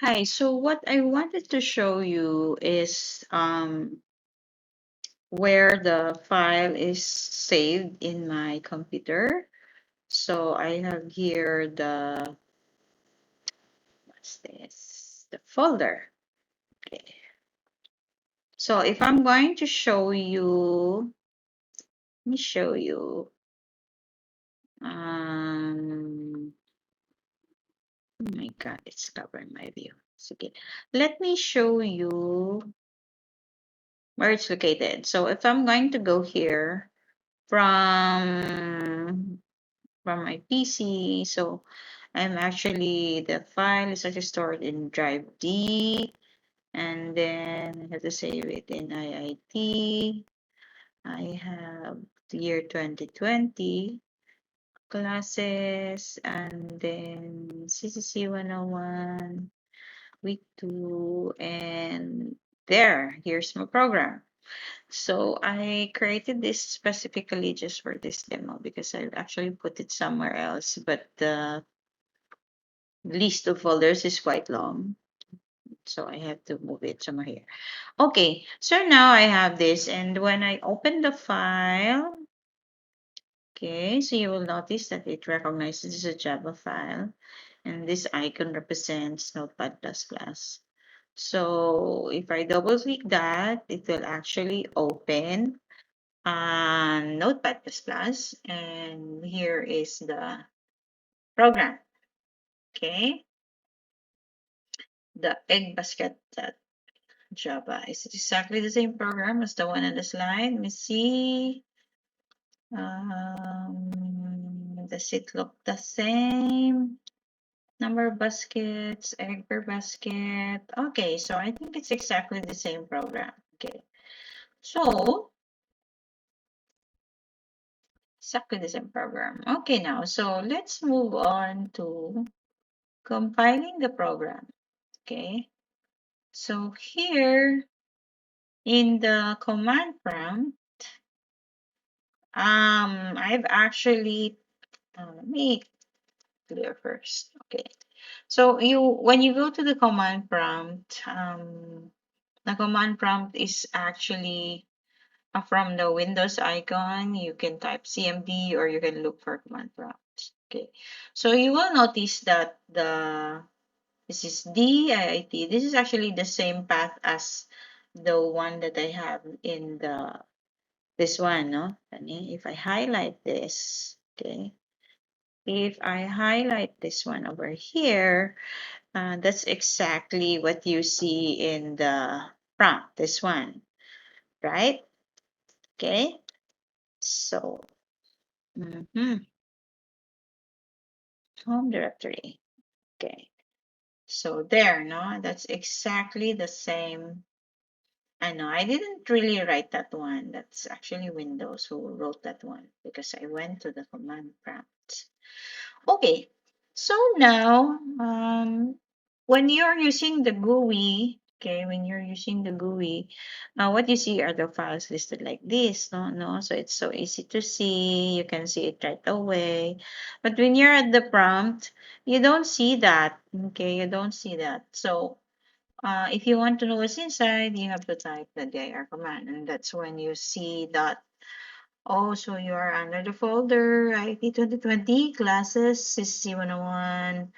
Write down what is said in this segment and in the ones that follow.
Hi, so what I wanted to show you is where the file is saved in my computer. So I have here what's this? The folder. Okay. So if I'm going to show you, let me show you. Um, oh my God, it's covering my view. It's okay. Let me show you where it's located. So if I'm going to go here from my PC. So I'm actually, the file is actually stored in drive D, and then I have to save it in IIT. I have the year 2020 classes, and then CCC 101, week 2, and here's my program. So I created this specifically just for this demo because I actually put it somewhere else, but the list of folders is quite long. So I have to move it somewhere here. Okay, so now I have this, and when I open the file, okay, so you will notice that it recognizes this is a Java file, and this icon represents Notepad++. So if I double click that, it will actually open Notepad++, and here is the program. Okay, the egg basket Java. Is it exactly the same program as the one on the slide? Let me see. Does it look the same? Number of baskets, egg per basket. Okay, so I think it's exactly the same program. Okay, so exactly the same program. Okay, now, so let's move on to compiling the program. Okay, so here in the command prompt, I've actually let me clear first. Okay, so when you go to the command prompt, the command prompt is actually from the Windows icon. You can type CMD or you can look for command prompt. Okay, so you will notice that this is DIIT. This is actually the same path as the one that I have in this one, no? If I highlight this, okay, if I highlight this one over here, that's exactly what you see in the prompt, this one, right? Okay, so home directory. Okay, so there, no, that's exactly the same. I know I didn't really write that one. That's actually Windows who wrote that one because I went to the command prompt. Okay, so now when you're using the GUI, okay, when you're using the GUI, what you see are the files listed like this, no, so it's so easy to see. You can see it right away. But when you're at the prompt, you don't see that. Okay, you don't see that. So if you want to know what's inside, you have to type the dir command, and that's when you see that. Oh, so you are under the folder IT 2020 classes CC 101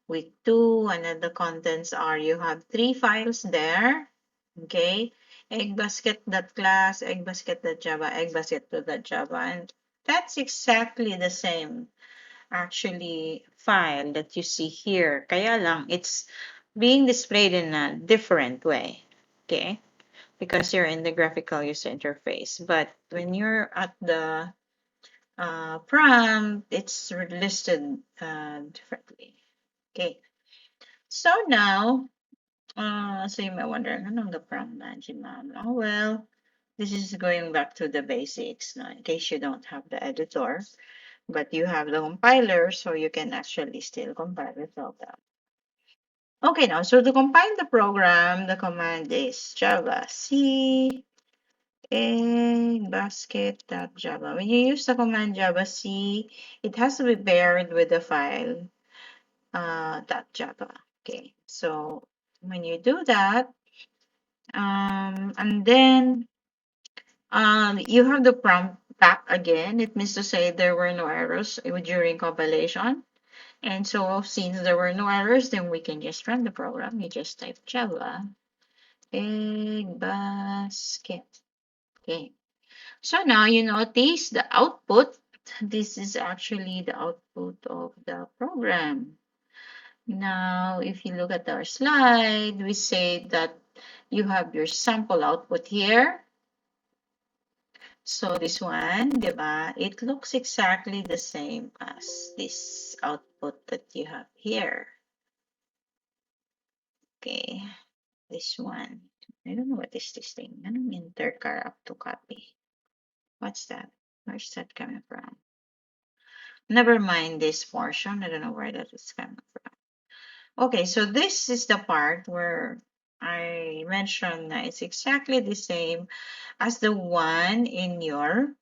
week 2, and then the contents are you have 3 files there. Okay, eggbasket.class, eggbasket.java, eggbasket.java, and that's exactly the same actually file that you see here. Kaya lang it's being displayed in a different way. Okay, because you're in the graphical user interface. But when you're at the prompt, it's listed differently. Okay, so now, so you might wonder, anong the prompt management? Oh, well, this is going back to the basics, no? In case you don't have the editor, but you have the compiler, so you can actually still compile without that. Okay, now, so to compile the program, the command is java c basket.java. When you use the command java c, it has to be paired with the file .java. Okay, so when you do that, and then you have the prompt back again. It means to say there were no errors during compilation. And so since there were no errors, then we can just run the program. You just type Java egg basket. Okay. So now you notice the output. This is actually the output of the program. Now, if you look at our slide, we say that you have your sample output here. So this one, diba, it looks exactly the same as this output that you have here. Okay, this one. I don't know what is this thing. Anong intercar up to copy? What's that? Where's that coming from? Never mind this portion. I don't know where that is coming from. Okay, so this is the part where I mentioned that it's exactly the same as the one in your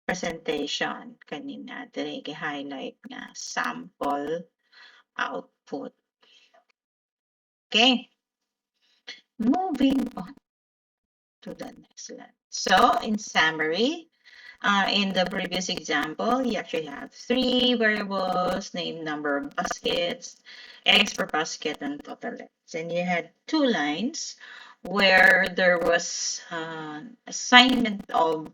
presentation kanina. Dali i-highlight nga sample output. Okay, moving on to the next slide. So in summary, in the previous example, you actually have three variables named number of baskets, eggs per basket, and total eggs. And you had two lines where there was assignment of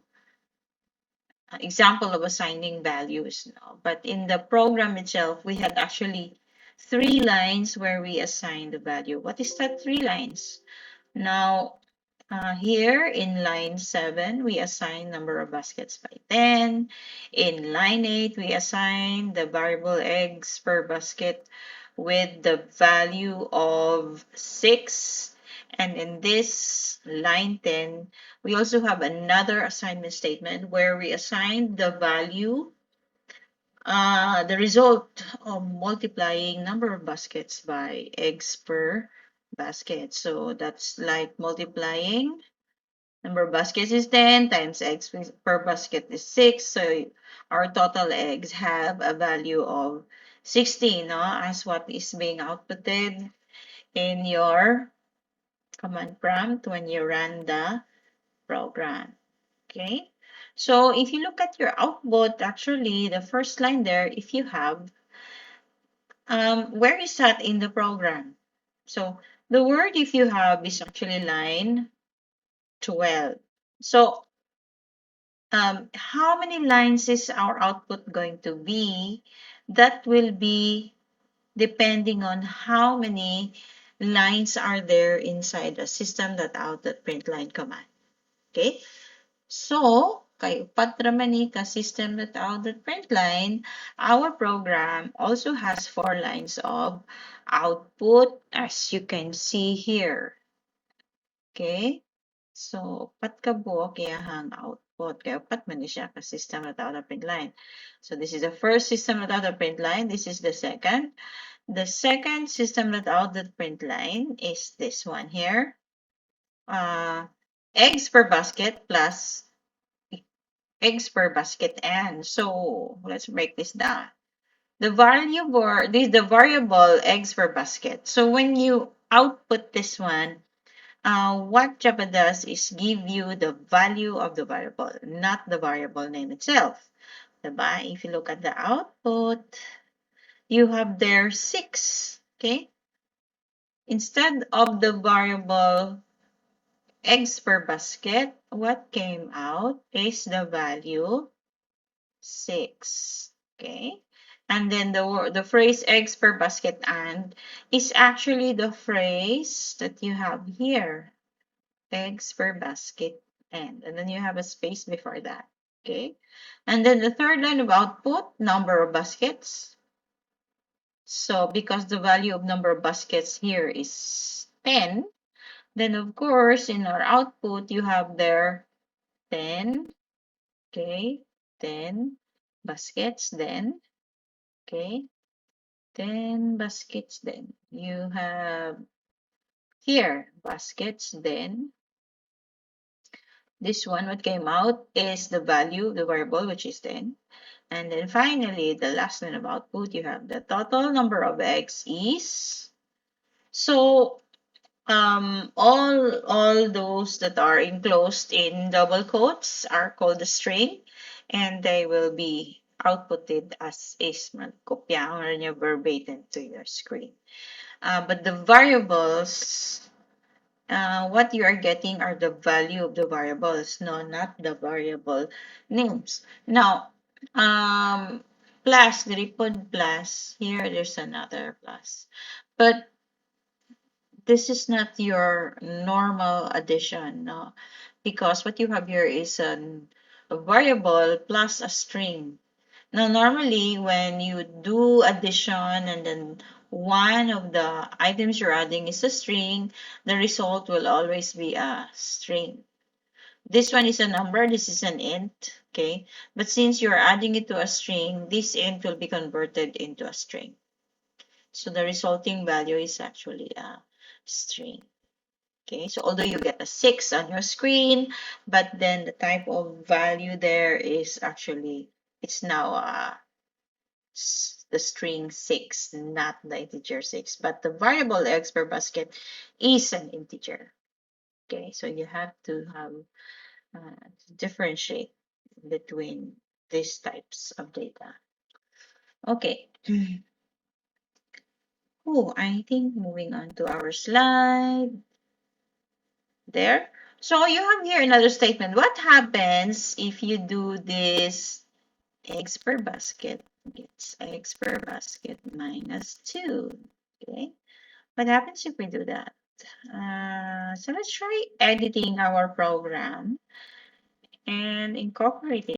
example of assigning values. No? But in the program itself, we had actually three lines where we assign the value. What is that three lines? Now, here in line 7, we assign number of baskets by 10. In line 8, we assign the variable eggs per basket with the value of 6. And in this line 10, we also have another assignment statement where we assign the value, the result of multiplying number of baskets by eggs per basket. So that's like multiplying number of baskets is 10 times eggs per basket is 6. So our total eggs have a value of 16, no? As what is being outputted in your command prompt when you run the program. Okay. So if you look at your output, actually the first line there, if you have, where is that in the program? So the word if you have is actually line 12. So how many lines is our output going to be? That will be depending on how many lines are there inside the system.out.println command. Okay? So, kay upat raman ni ka system.out.println, our program also has 4 lines of output as you can see here. Okay? So, upat ka buok iyahang output. Kaya upat man ni siya ka system.out.println. So, this is the first system.out.println. This is the second. The second system.out.println is this one here. Eggs per basket plus eggs per basket and. So, let's break this down. The variable, this is the variable eggs per basket. So, when you output this one, what Java does is give you the value of the variable, not the variable name itself. Diba? If you look at the output, you have there 6. Okay? Instead of the variable eggs per basket, what came out is the value 6. Okay? And then the phrase eggs per basket and is actually the phrase that you have here. Eggs per basket and then you have a space before that. Okay? And then the third line of output, number of baskets. So because the value of number of baskets here is 10, then of course in our output you have there 10, okay, 10 baskets then, okay, 10 baskets then. You have here baskets then. This one, what came out is the value, the variable, which is 10. And then finally, the last line of output, you have the total number of eggs is So all those that are enclosed in double quotes are called a string, and they will be outputted as HTML. Kopyahan niyo verbatim to your screen. But the variables, what you are getting are the value of the variables, no, not the variable names. Now, plus, diripod plus, here there's another plus. But this is not your normal addition, no? Because what you have here is a variable plus a string. Now, normally when you do addition and then one of the items you're adding is a string, the result will always be a string. This one is a number, this is an int, okay? But since you're adding it to a string, this int will be converted into a string. So the resulting value is actually a string. Okay, so although you get a 6 on your screen, but then the type of value there is actually, it's now the string 6, not the integer 6. But the variable X per basket is an integer. Okay, so you have to have differentiate between these types of data. Okay. Oh, I think moving on to our slide. There. So you have here another statement. What happens if you do this eggs per basket gets eggs per basket minus 2? Okay. What happens if we do that? So let's try editing our program and incorporating